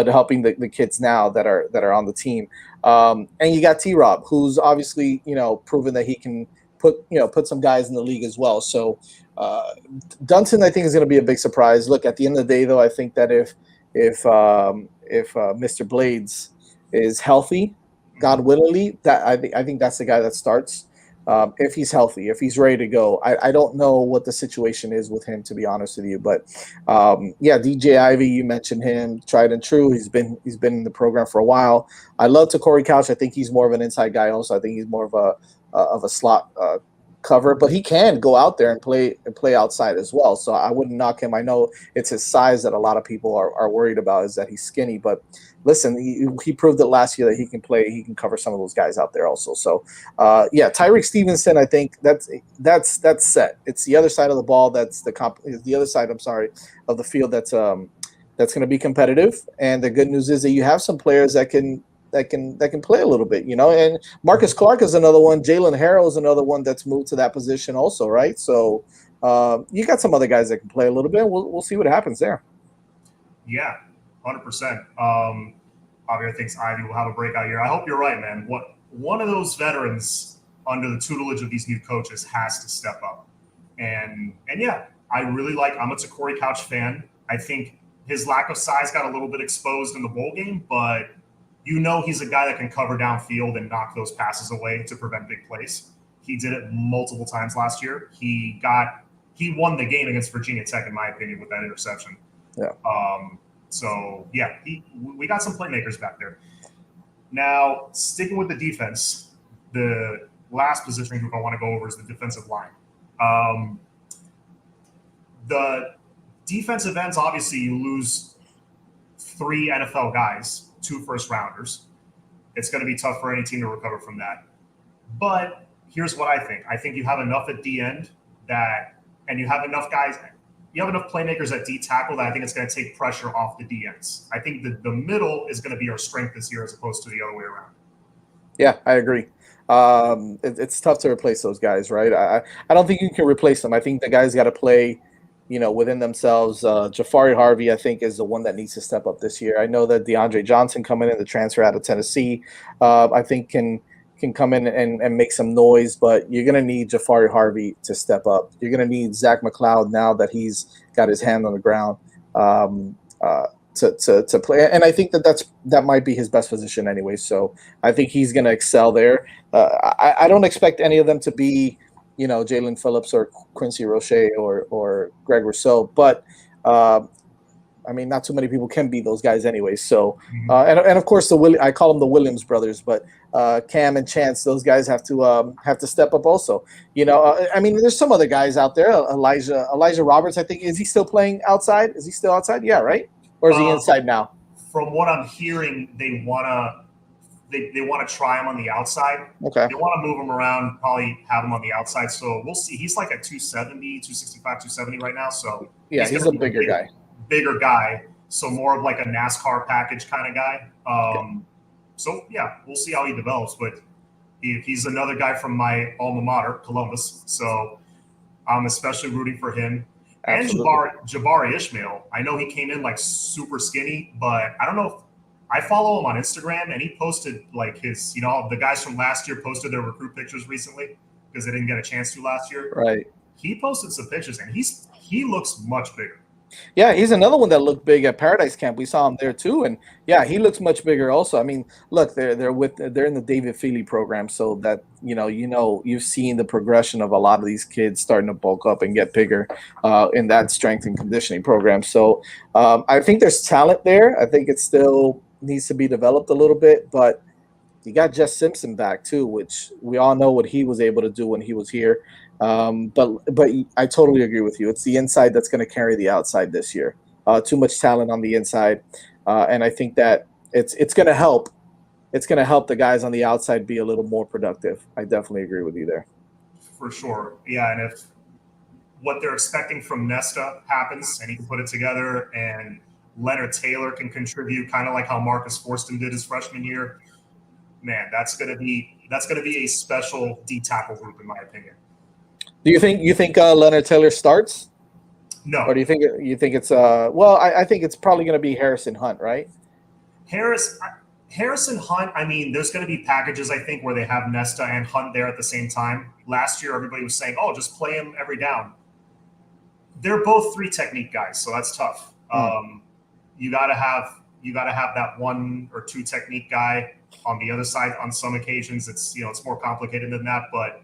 helping the kids now that are on the team. And you got T-Rob, who's obviously, proven that he can put some guys in the league as well. So Dunson, I think, is going to be a big surprise. Look, at the end of the day, though, I think that if Mr. Blades is healthy, God willingly, that I think that's the guy that starts. If he's healthy, if he's ready to go. I don't know what the situation is with him, to be honest with you. But DJ Ivy, you mentioned him, tried and true. He's been in the program for a while. I love Corey Couch. I think he's more of an inside guy. Also, I think he's more of a slot cover, but he can go out there and play outside as well. So I wouldn't knock him. I know it's his size that a lot of people are worried about, is that he's skinny, but listen, he proved it last year that he can play. He can cover some of those guys out there also. So Tyreek Stevenson, I think that's set. It's the other side of the ball. That's the other side. I'm sorry, of the field. That's going to be competitive. And the good news is that you have some players that can play a little bit, and Marcus Clark is another one. Jalen Harrell is another one that's moved to that position also, right? So you got some other guys that can play a little bit. We'll see what happens there. Yeah, 100%. Javier thinks Ivy will have a breakout year. I hope you're right, man. One of those veterans under the tutelage of these new coaches has to step up. And yeah, I'm a Corey Couch fan. I think his lack of size got a little bit exposed in the bowl game, but he's a guy that can cover downfield and knock those passes away to prevent big plays. He did it multiple times last year. He won the game against Virginia Tech, in my opinion, with that interception. Yeah. We got some playmakers back there. Now, sticking with the defense, the last position group I want to go over is the defensive line. The defensive ends, obviously, you lose 3 NFL guys, 2 first-rounders. It's going to be tough for any team to recover from that. But here's what I think. I think you have enough at D end and you have enough guys, you have enough playmakers at D tackle that I think it's going to take pressure off the D ends. I think the middle is going to be our strength this year as opposed to the other way around. Yeah, I agree. It's tough to replace those guys, right? I don't think you can replace them. I think the guys got to play, within themselves. Jafari Harvey, I think, is the one that needs to step up this year. I know that DeAndre Johnson coming in, the transfer out of Tennessee, I think can come in and make some noise, but you're going to need Jafari Harvey to step up. You're going to need Zach McLeod now that he's got his hand on the ground. To play, and I think that might be his best position anyway. So I think he's going to excel there. I don't expect any of them to be, Jalen Phillips or Quincy Roche or Greg Rousseau, but I mean, not too many people can be those guys anyway. So and of course I call them the Williams brothers, but Cam and Chance, those guys have to step up also. I mean, there's some other guys out there. Elijah Roberts, I think, is he still playing outside? Is he still outside? Yeah, right. Or is he inside now? From what I'm hearing, they want to try him on the outside. Okay. They want to move him around, probably have him on the outside. So we'll see. He's like at 270, 265, 270 right now. So yeah, he's a bigger guy. Bigger guy. So more of like a NASCAR package kind of guy. So yeah, we'll see how he develops. But he's another guy from my alma mater, Columbus. So I'm especially rooting for him. Absolutely. And Jabari Ishmael. I know he came in like super skinny, but I don't know if I follow him on Instagram, and he posted like his, the guys from last year posted their recruit pictures recently because they didn't get a chance to last year. Right. He posted some pictures, and he looks much bigger. Yeah, he's another one that looked big at Paradise Camp. We saw him there too, and yeah, he looks much bigger also. I mean, look, they're in the David Feely program, so that you've seen the progression of a lot of these kids starting to bulk up and get bigger in that strength and conditioning program. So I think there's talent there. I think it still needs to be developed a little bit, but you got Jess Simpson back too, which we all know what he was able to do when he was here. But I totally agree with you. It's the inside that's going to carry the outside this year. Too much talent on the inside, and I think that it's going to help. It's going to help the guys on the outside be a little more productive. I definitely agree with you there. For sure, yeah. And if what they're expecting from Nesta happens, and he can put it together, and Leonard Taylor can contribute, kind of like how Marcus Forston did his freshman year, man, that's going to be a special D tackle group, in my opinion. Do you think Leonard Taylor starts? No. Or do you think it's well, I think it's probably going to be Harrison Hunt, right? Harrison Hunt, I mean, there's going to be packages, I think, where they have Nesta and Hunt there at the same time. Last year, everybody was saying, oh, just play him every down. They're both 3 technique guys, so that's tough. You gotta have that 1 or 2 technique guy on the other side. On some occasions, it's more complicated than that, but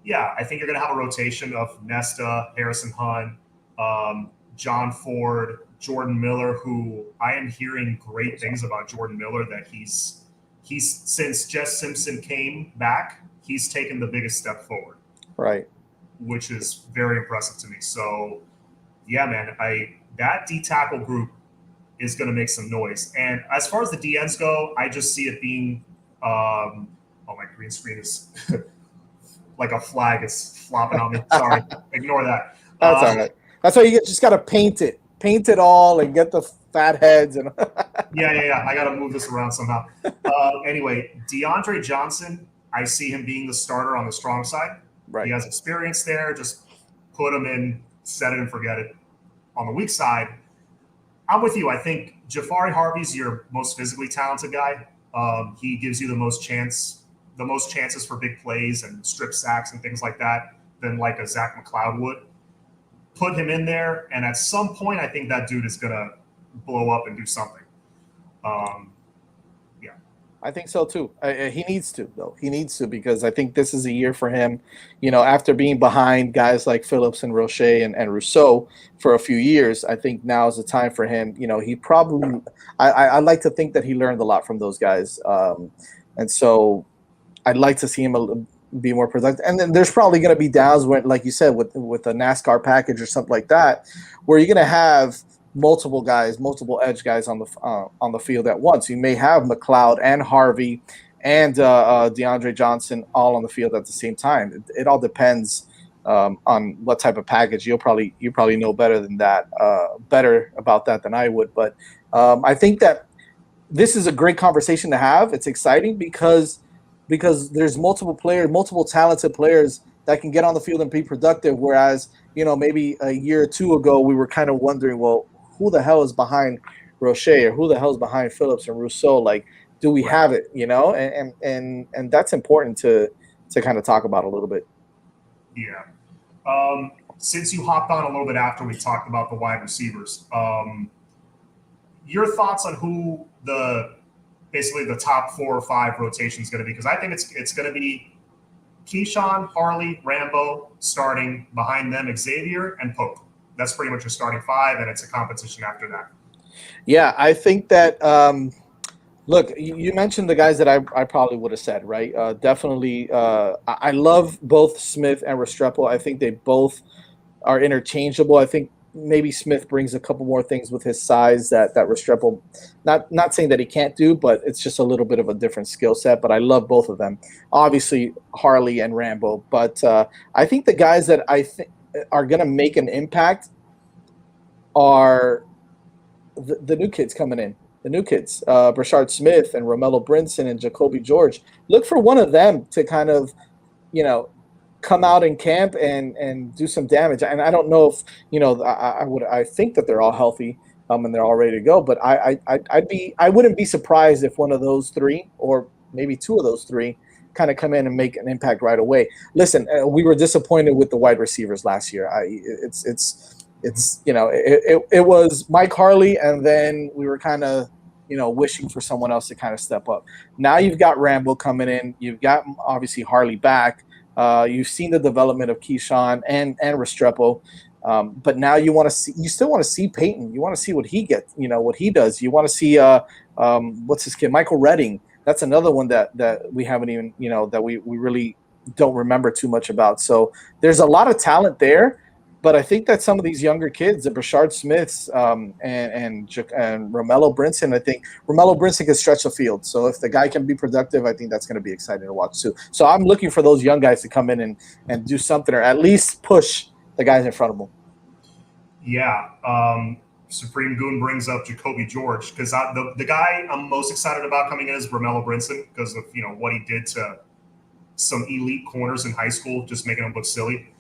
yeah, I think you're going to have a rotation of Nesta, Harrison Hunt, John Ford, Jordan Miller, who I am hearing great things about Jordan Miller, that he's since Jess Simpson came back, he's taken the biggest step forward. Right. Which is very impressive to me. So yeah, man, that D tackle group is going to make some noise. And as far as the DNs go, I just see it being my green screen is like a flag is flopping on me. Sorry, ignore that. That's all right. That's why you just got to paint it all, and get the fat heads and. Yeah. I got to move this around somehow. Anyway, DeAndre Johnson, I see him being the starter on the strong side. Right. He has experience there. Just put him in, set it and forget it. On the weak side, I'm with you. I think Jafari Harvey's your most physically talented guy. He gives you the most chances for big plays and strip sacks and things like that than like a Zach McLeod would. Put him in there, and at some point, I think that dude is going to blow up and do something. Yeah. I think so too. He needs to, though. He needs to, because I think this is a year for him, after being behind guys like Phillips and Roche and Rousseau for a few years. I think now is the time for him. He probably – I like to think that he learned a lot from those guys. And so – I'd like to see him be more productive. And then there's probably going to be downs when, like you said, with a NASCAR package or something like that, where you're going to have multiple guys, multiple edge guys on the field at once. You may have McLeod and Harvey and DeAndre Johnson all on the field at the same time. It all depends on what type of package. You probably know better than that, better about that than I would. But I think that this is a great conversation to have. It's exciting because there's multiple players, multiple talented players that can get on the field and be productive. Whereas, maybe a year or two ago, we were kind of wondering, well, who the hell is behind Roche, or who the hell is behind Phillips and Rousseau? Like, do we have it? And that's important to kind of talk about a little bit. Yeah. Since you hopped on a little bit after we talked about the wide receivers, your thoughts on who basically the top 4 or 5 rotation is going to be? Because I think it's going to be Keyshawn, Harley, Rambo starting, behind them Xavier and Pope. That's pretty much your starting 5, and it's a competition after that. Yeah, I think that look, you mentioned the guys that I probably would have said, right? Definitely, I love both Smith and Restrepo. I think they both are interchangeable. I think maybe Smith brings a couple more things with his size that Restrepo, not saying that he can't do, but it's just a little bit of a different skill set. But I love both of them. Obviously, Harley and Rambo. But I think the guys that I think are going to make an impact are the new kids coming in. The new kids, Brashard Smith and Romello Brinson and Jacoby George. Look for one of them to kind of, come out in camp and do some damage. And I don't know if, I think that they're all healthy and they're all ready to go. But I wouldn't be surprised if one of those 3 or maybe 2 of those 3 kind of come in and make an impact right away. Listen, we were disappointed with the wide receivers last year. It was Mike Harley, and then we were kind of, wishing for someone else to kind of step up. Now you've got Rambo coming in. You've got obviously Harley back. You've seen the development of Keyshawn and Restrepo. But now you still want to see Peyton. You want to see what he gets, what he does. You want to see what's his kid, Michael Redding. That's another one that we haven't even, that we really don't remember too much about. So there's a lot of talent there. But I think that some of these younger kids, the Brashard Smiths and Romello Brinson, I think Romello Brinson can stretch the field. So if the guy can be productive, I think that's going to be exciting to watch too. So I'm looking for those young guys to come in and do something, or at least push the guys in front of them. Yeah. Supreme Goon brings up Jacoby George, because the guy I'm most excited about coming in is Romello Brinson, because of what he did to some elite corners in high school, just making them look silly.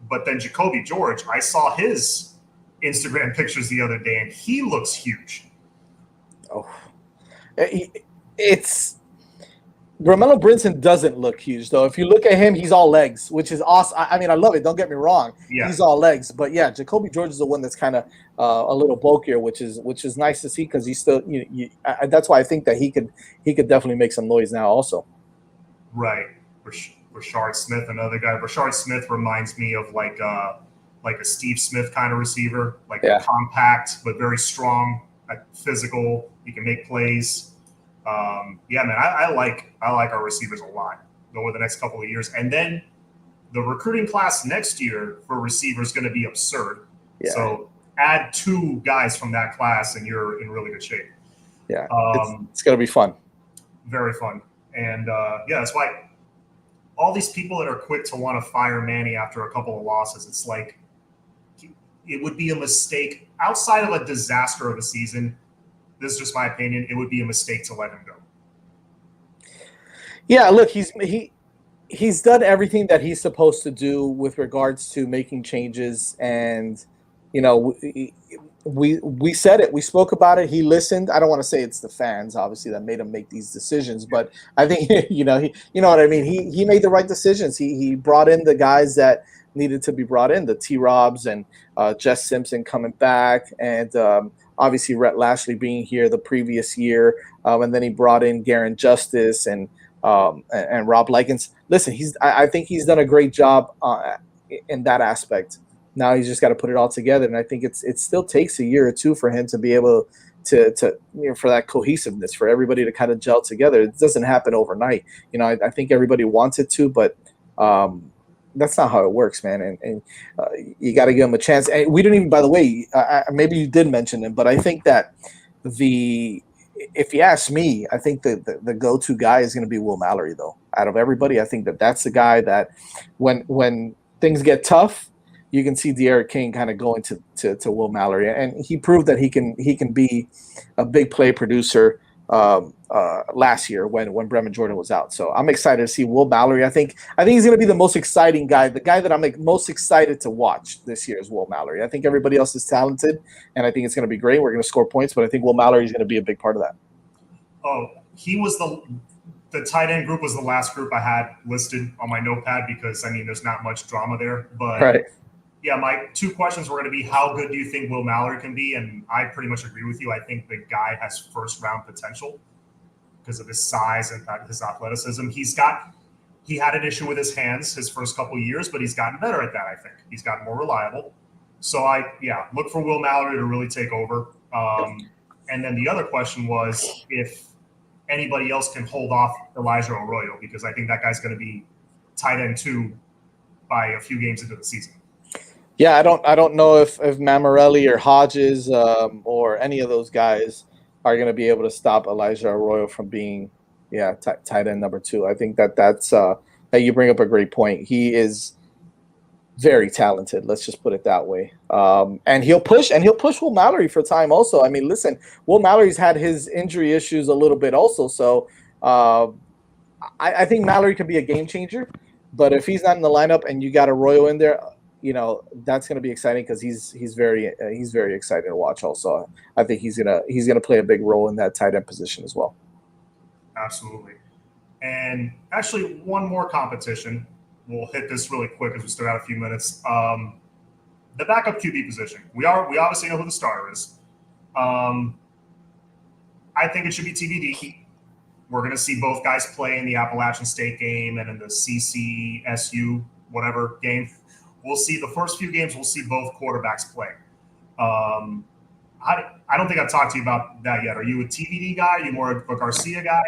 But then Jacoby George, I saw his Instagram pictures the other day, and he looks huge. Oh, it's Romello Brinson doesn't look huge, though. If you look at him, he's all legs, which is awesome. I mean, I love it. Don't get me wrong. Yeah. He's all legs. But, yeah, Jacoby George is the one that's kind of a little bulkier, which is nice to see, because he's still that's why I think that he could definitely make some noise now also. Right. Brashard Smith, another guy. Brashard Smith reminds me of like a Steve Smith kind of receiver, compact but very strong, physical. He can make plays. Man, I like our receivers a lot over the next couple of years. And then the recruiting class next year for receivers is going to be absurd. Yeah. So add 2 guys from that class, and you're in really good shape. Yeah, it's going to be fun. Very fun. And that's why all these people that are quick to want to fire Manny after a couple of losses, it's like it would be a mistake outside of a disaster of a season. This is just my opinion. It would be a mistake to let him go. Yeah, look, he's done everything that he's supposed to do with regards to making changes, and we said it. We spoke about it. He listened. I don't want to say it's the fans, obviously, that made him make these decisions, but I think you know what I mean. He made the right decisions. He brought in the guys that needed to be brought in, the T-Robs and Jess Simpson coming back, and obviously Rhett Lashley being here the previous year, and then he brought in Garen Justice and Rob Likens. Listen, I think he's done a great job in that aspect. Now he's just got to put it all together, and I think it still takes a year or two for him to be able to for that cohesiveness, for everybody to kind of gel together. It doesn't happen overnight. I think everybody wants it to, but that's not how it works, man. And you got to give him a chance. And we didn't even, by the way, maybe you did mention him, but I think that if you ask me, I think the go-to guy is going to be Will Mallory, though. Out of everybody, I think that's the guy that when things get tough, you can see De'Aaron King kind of going to Will Mallory, and he proved that he can be a big play producer last year when Bremen Jordan was out. So I'm excited to see Will Mallory. I think he's going to be the most exciting guy. The guy that I'm most excited to watch this year is Will Mallory. I think everybody else is talented, and I think it's going to be great. We're going to score points, but I think Will Mallory is going to be a big part of that. Oh, he was the tight end group was the last group I had listed on my notepad because, I mean, there's not much drama there. But, right. Yeah, my two questions were going to be how good do you think Will Mallory can be? And I pretty much agree with you. I think the guy has first-round potential because of his size and his athleticism. He had an issue with his hands his first couple of years, but he's gotten better at that, I think. He's gotten more reliable. So, look for Will Mallory to really take over. And then the other question was if anybody else can hold off Elijah Arroyo, because I think that guy's going to be tight end 2 by a few games into the season. Yeah, I don't know if Mammarelli or Hodges or any of those guys are going to be able to stop Elijah Arroyo from being tight end number 2. I think that's that you bring up a great point. He is very talented. Let's just put it that way. And he'll push Will Mallory for time also. I mean, listen, Will Mallory's had his injury issues a little bit also. So I think Mallory could be a game changer. But if he's not in the lineup and you got Arroyo in there, that's going to be exciting because he's very excited to watch. Also, I think he's gonna play a big role in that tight end position as well. Absolutely. And actually, one more competition. We'll hit this really quick as we still got a few minutes. The backup QB position. We obviously know who the starter is. I think it should be TBD. We're going to see both guys play in the Appalachian State game and in the CCSU whatever game. We'll see the first few games. We'll see both quarterbacks play. I don't think I've talked to you about that yet. Are you a TBD guy? Are you more of a Garcia guy?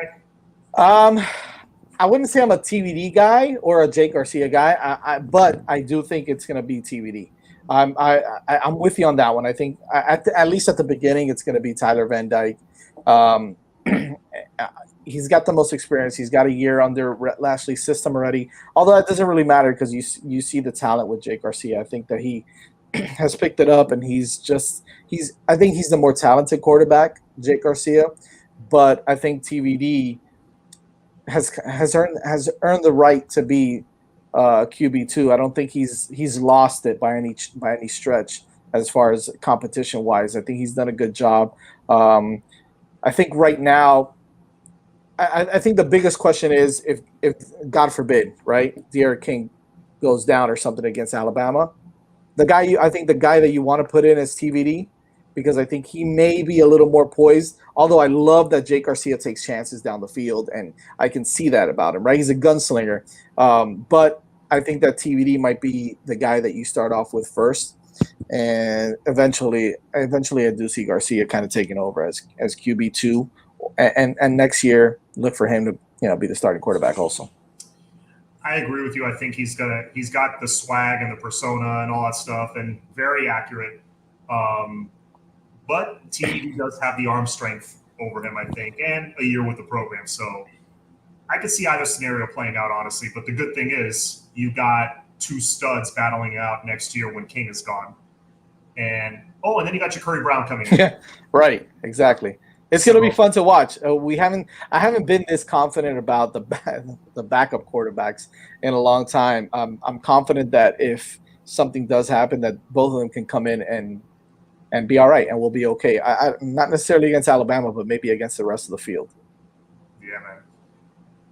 I wouldn't say I'm a TBD guy or a Jake Garcia guy, but I do think it's going to be TBD. I'm with you on that one. I think at least at the beginning, it's going to be Tyler Van Dyke. He's got the most experience. He's got a year under Lashley's system already. Although that doesn't really matter because you see the talent with Jake Garcia. I think that he has picked it up, and I think he's the more talented quarterback, Jake Garcia. But I think TBD has earned the right to be QB2. I don't think he's lost it by any stretch as far as competition wise. I think he's done a good job. I think right now, I think the biggest question is if God forbid, right, De'Aaron King goes down or something against Alabama, I think the guy that you want to put in as TBD, because I think he may be a little more poised. Although I love that Jake Garcia takes chances down the field, and I can see that about him, right? He's a gunslinger. But I think that TBD might be the guy that you start off with first, and eventually I do see Garcia kind of taking over as QB2, and next year look for him to be the starting quarterback also. I agree with you. I think he's got the swag and the persona and all that stuff, and very accurate. But TBD does have the arm strength over him, I think, and a year with the program. So I could see either scenario playing out, honestly. But the good thing is you got 2 studs battling out next year when King is gone. And then you got your Curry Brown coming in. Right, exactly. It's going to be fun to watch. I haven't been this confident about the backup quarterbacks in a long time. I'm confident that if something does happen, that both of them can come in and be all right, and we'll be okay. Not necessarily against Alabama, but maybe against the rest of the field. Yeah, man.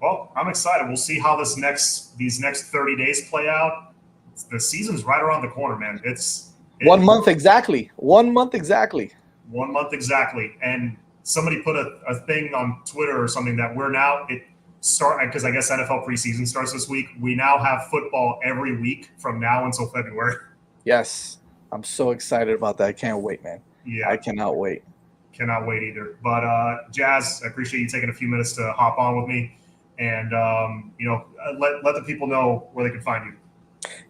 Well, I'm excited. We'll see how these next 30 days play out. The season's right around the corner, man. It's 1 month exactly. 1 month exactly. 1 month exactly. And somebody put a thing on Twitter or something that because I guess NFL preseason starts this week. We now have football every week from now until February. Yes. I'm so excited about that. I can't wait, man. Yeah. I cannot wait. Cannot wait either. But Jazz, I appreciate you taking a few minutes to hop on with me, and let the people know where they can find you.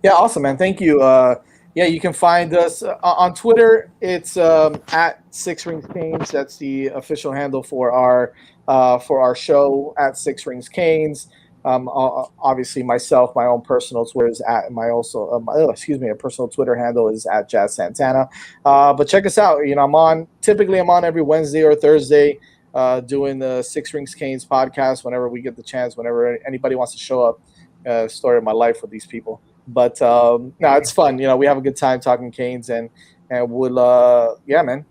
Yeah, awesome, man. Thank you. Yeah, you can find us on Twitter. It's at Six Rings Canes. That's the official handle for our show at Six Rings Canes. Obviously, myself, my own personal Twitter is at my also. A personal Twitter handle is at Jazz Santana. But check us out. I'm on. Typically, I'm on every Wednesday or Thursday, doing the Six Rings Canes podcast whenever we get the chance. Whenever anybody wants to show up, story of my life with these people. But no, it's fun. We have a good time talking Canes, and we'll yeah, man.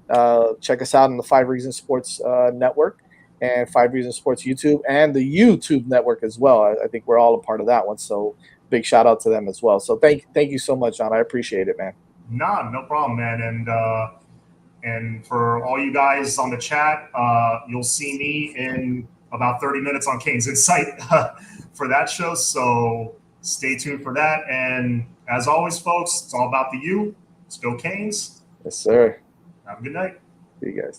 Check us out on the Five Reasons Sports Network and Five Reasons Sports YouTube and the YouTube network as well. I think we're all a part of that one. So big shout out to them as well. So thank you so much, John. I appreciate it, man. Nah, no problem, man. And for all you guys on the chat, you'll see me in about 30 minutes on Canes Insight for that show. So stay tuned for that. And as always, folks, it's all about the U. Let's go Canes. Yes, sir. Have a good night. See you guys.